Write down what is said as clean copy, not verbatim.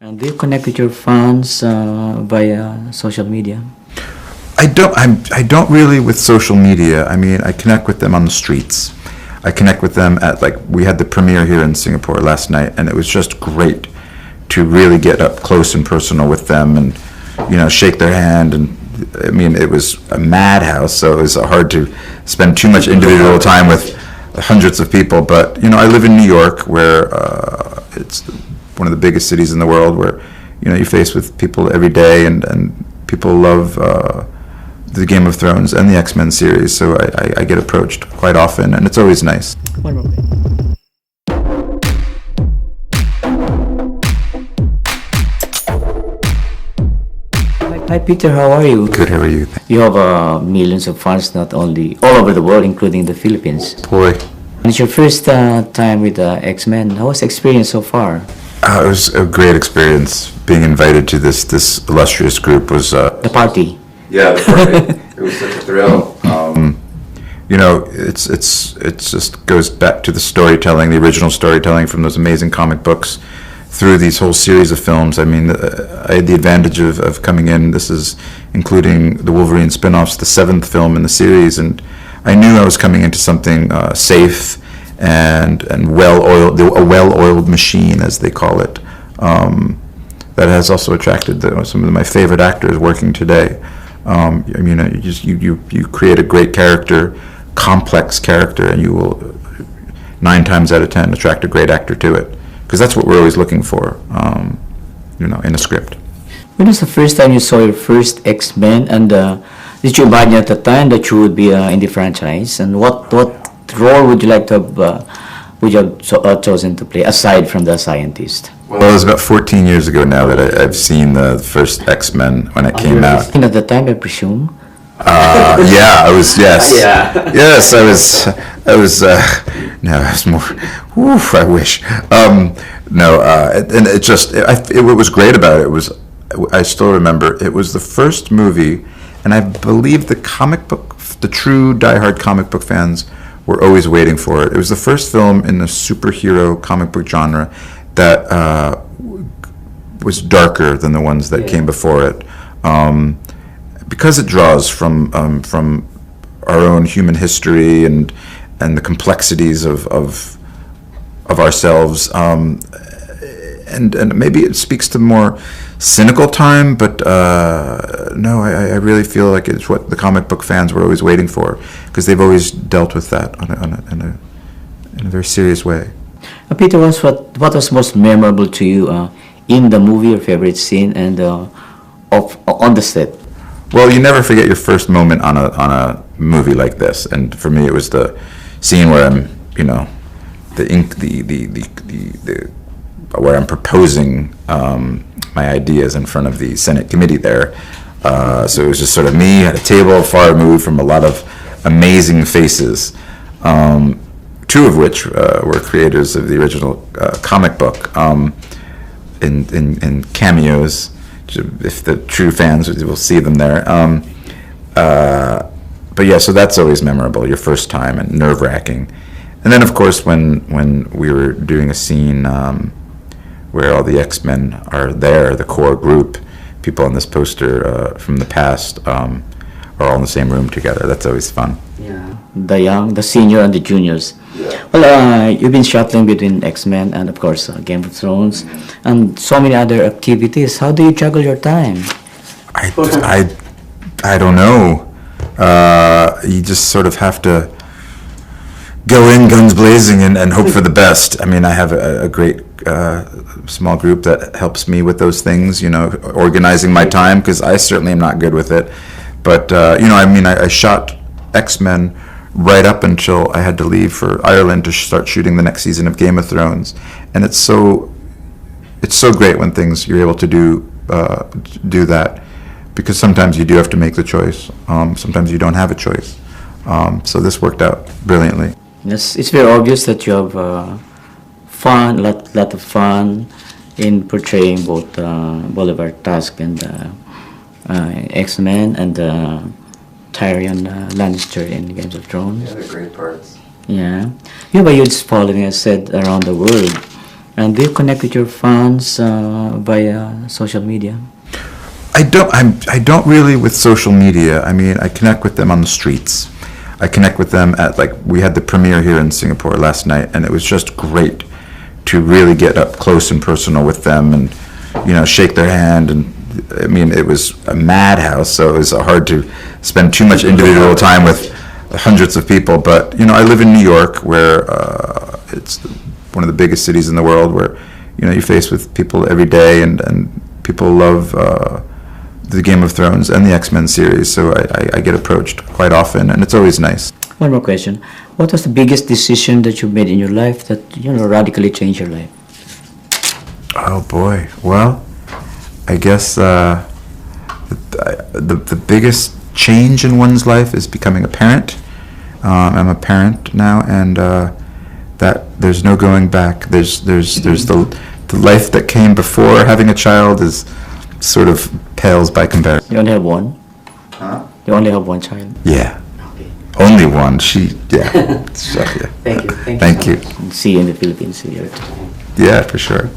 And do you connect with your fans via social media? I don't really with social media. I mean, I connect with them on the streets. I connect with them at, like, we had the premiere here in Singapore last night, and it was just great to really get up close and personal with them and, shake their hand. And I mean, it was a madhouse, so it was hard to spend too much individual time with hundreds of people. But, I live in New York, where it's one of the biggest cities in the world, where, you face with people every day, and people love the Game of Thrones and the XMen series, so I get approached quite often, and it's always nice. One moment. Hi Peter, how are you? Good, how are you? You have millions of fans, not only all over the world, including the Philippines. Boy. It's your first time with XMen. How was the experience so far? It was a great experience. Being invited to this illustrious group was... The party. Yeah, the party. It was such a thrill. It just goes back to the storytelling, the original storytelling from those amazing comic books through these whole series of films. I mean, I had the advantage of coming in. This is including the Wolverine spin-offs, the 7th film in the series, and I knew I was coming into something safe and well-oiled, a well-oiled machine, as they call it, that has also attracted some of my favorite actors working today. You create a great character, complex character, and you will 9 times out of 10 attract a great actor to it, because that's what we're always looking for, in a script. When was the first time you saw your first X-Men, and did you imagine at the time that you would be in the franchise? And what role would you like to have chosen to play aside from the scientist? Well, it was about 14 years ago now that I've seen the first X-Men when it came out. And at the time, I presume. Yeah, I was. Yes. Yeah. Yes, I was. No, I was more. Oof, I wish. No, and what was great about it was, I still remember, it was the first movie, and I believe the true diehard comic book fans were always waiting for it. It was the first film in the superhero comic book genre that was darker than the ones that came before it, because it draws from our own human history and the complexities of ourselves, and maybe it speaks to more cynical time, but no, I really feel like it's what the comic book fans were always waiting for, because they've always dealt with that in a very serious way. Peter, what was most memorable to you in the movie, your favorite scene, and on the set? Well, you never forget your first moment on a movie like this, and for me, it was the scene where I'm, where I'm proposing my ideas in front of the Senate committee there. So it was just sort of me at a table far removed from a lot of amazing faces. 2 of which were creators of the original comic book, in cameos. If the true fans will see them there. But yeah, so that's always memorable, your first time, and nerve-wracking. And then, of course, when we were doing a scene where all the X-Men are there, the core group, people on this poster from the past, are all in the same room together. That's always fun. Yeah, the young, the senior, and the juniors. Yeah. Well, you've been shuttling between X-Men and, of course, Game of Thrones, and so many other activities. How do you juggle your time? I don't know. You just sort of have to go in guns blazing and hope for the best. I mean, I have a great small group that helps me with those things, organizing my time, because I certainly am not good with it. But, I shot X-Men right up until I had to leave for Ireland to start shooting the next season of Game of Thrones. And it's so great when you're able to do that, because sometimes you do have to make the choice. Sometimes you don't have a choice. So this worked out brilliantly. Yes, it's very obvious that you have lot of fun in portraying both Bolivar Tusk and X-Men and Tyrion Lannister in Games of Thrones. Yeah, they're great parts. Yeah. You have a huge following, as said, around the world. And do you connect with your fans via social media? I don't really with social media. I mean, I connect with them on the streets. I connect with them at, like, we had the premiere here in Singapore last night, and it was just great to really get up close and personal with them and, you know, shake their hand. And I mean, it was a madhouse, so it was hard to spend too much individual time with hundreds of people. But, you know, I live in New York, where it's one of the biggest cities in the world, where, you know, you're faced with people every day, and people love the Game of Thrones and the XMen series, so I get approached quite often, and it's always nice. One more question. What was the biggest decision that you made in your life that, you know, radically changed your life? Oh boy, well, I guess the biggest change in one's life is becoming a parent. I'm a parent now, and that there's no going back. There's the life that came before having a child is sort of pales by comparison. You only have one? Huh? You only have one child? Yeah. Okay. Only one. Yeah. So, yeah. Thank you. Thank you. See you in the Philippines. Yeah, for sure.